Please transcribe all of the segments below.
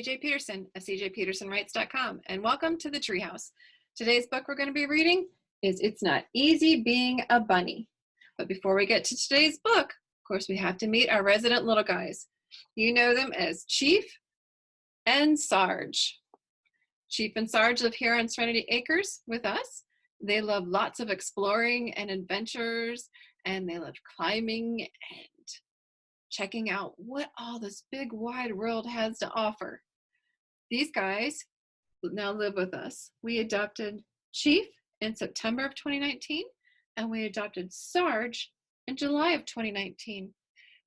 CJ Peterson at cjpetersonwrites.com, and welcome to the Treehouse. Today's book we're going to be reading is It's Not Easy Being a Bunny. But before we get to today's book, of course, we have to meet our resident little guys. You know them as Chief and Sarge. Chief and Sarge live here on Serenity Acres with us. They love lots of exploring and adventures, and they love climbing and checking out what all this big wide world has to offer. These guys now live with us. We adopted Chief in September of 2019, and we adopted Sarge in July of 2019.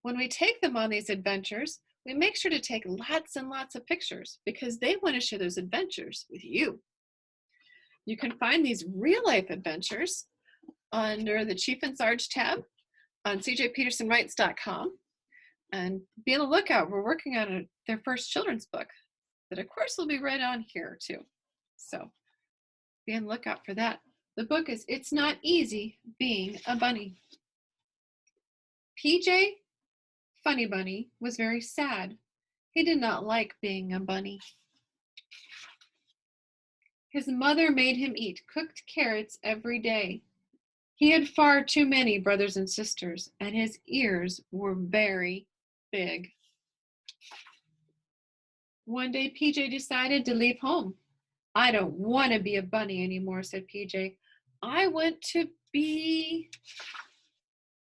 When we take them on these adventures, we make sure to take lots and lots of pictures because they want to share those adventures with you. You can find these real-life adventures under the Chief and Sarge tab on cjpetersonwrites.com. And be on the lookout. We're working on their first children's book that, of course, will be read on here, too. So be on the lookout for that. The book is It's Not Easy Being a Bunny. PJ, Funny Bunny, was very sad. He did not like being a bunny. His mother made him eat cooked carrots every day. He had far too many brothers and sisters, and his ears were very big. One day, PJ decided to leave home. I don't want to be a bunny anymore, said PJ. I want to be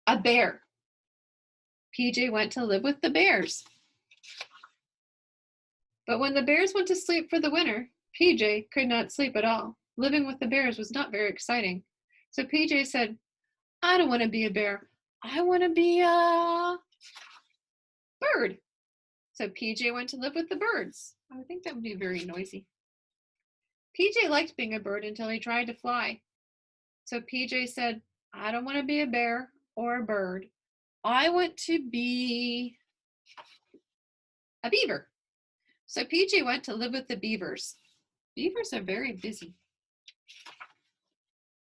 a bear. PJ went to live with the bears. But when the bears went to sleep for the winter, PJ could not sleep at all. Living with the bears was not very exciting. So PJ said, I don't want to be a bear. I want to be a bird. So PJ went to live with the birds. I would think that would be very noisy. PJ liked being a bird until he tried to fly. So PJ said, I don't want to be a bear or a bird. I want to be a beaver. So PJ went to live with the beavers. Beavers are very busy.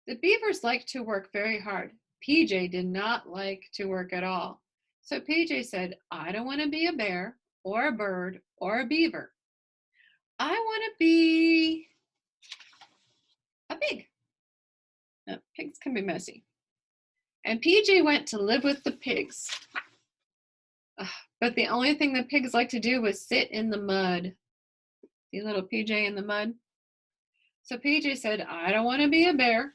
The beavers like to work very hard. PJ did not like to work at all. So PJ said, I don't want to be a bear or a bird or a beaver. I want to be a pig. No, pigs can be messy. And PJ went to live with the pigs. But the only thing the pigs like to do was sit in the mud. See little PJ in the mud? So PJ said, I don't want to be a bear.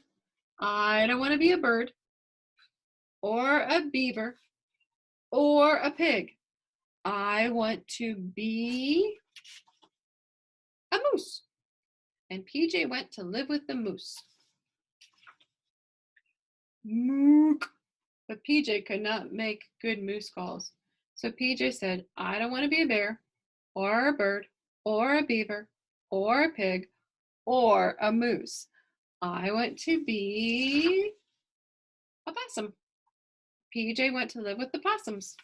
I don't want to be a bird or a beaver or a pig. I want to be a moose. And PJ went to live with the moose. Mook. But PJ could not make good moose calls. So PJ said, I don't want to be a bear or a bird or a beaver or a pig or a moose. I want to be a possum. PJ went to live with the possums.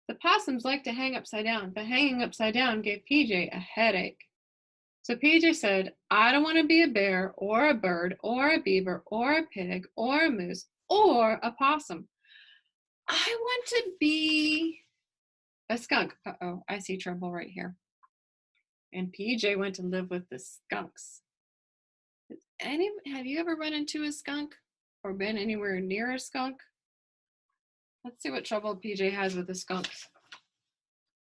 The possums like to hang upside down, but hanging upside down gave PJ a headache. So PJ said, I don't want to be a bear or a bird or a beaver or a pig or a moose or a possum. I want to be a skunk. Uh-oh, I see trouble right here. And PJ went to live with the skunks. Have you ever run into a skunk or been anywhere near a skunk? Let's see what trouble PJ has with the skunks.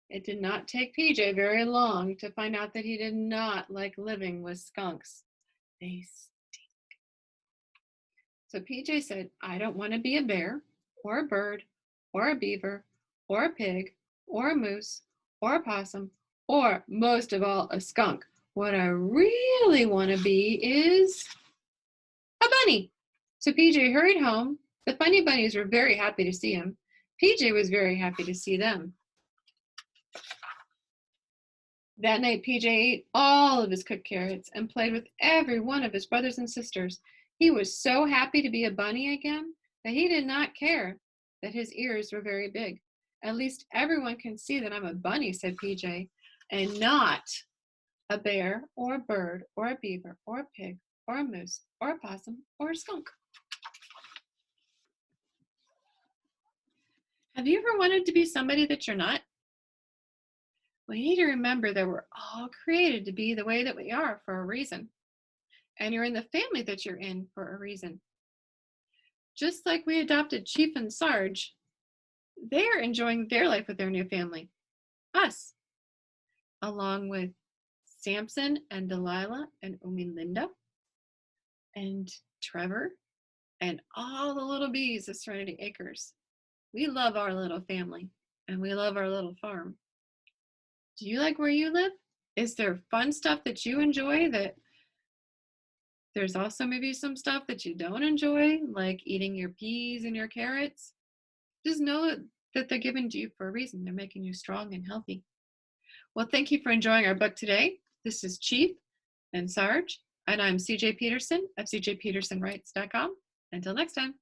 It did not take PJ very long to find out that he did not like living with skunks. They stink. So PJ said, I don't want to be a bear or a bird or a beaver or a pig or a moose or a possum or, most of all, a skunk. What I really want to be is a bunny. So PJ hurried home. The funny bunnies were very happy to see him. PJ was very happy to see them. That night, PJ ate all of his cooked carrots and played with every one of his brothers and sisters. He was so happy to be a bunny again that he did not care that his ears were very big. At least everyone can see that I'm a bunny, said PJ, and not a bear or a bird or a beaver or a pig or a moose or a possum or a skunk. Have you ever wanted to be somebody that you're not? We need to remember that we're all created to be the way that we are for a reason. And you're in the family that you're in for a reason. Just like we adopted Chief and Sarge, they're enjoying their life with their new family, us, along with Samson and Delilah and Umi Linda and Trevor and all the little bees of Serenity Acres. We love our little family and we love our little farm. Do you like where you live? Is there fun stuff that you enjoy that there's also maybe some stuff that you don't enjoy, like eating your peas and your carrots? Just know that they're given to you for a reason. They're making you strong and healthy. Well, thank you for enjoying our book today. This is Chief and Sarge, and I'm CJ Peterson of cjpetersonwrites.com. Until next time.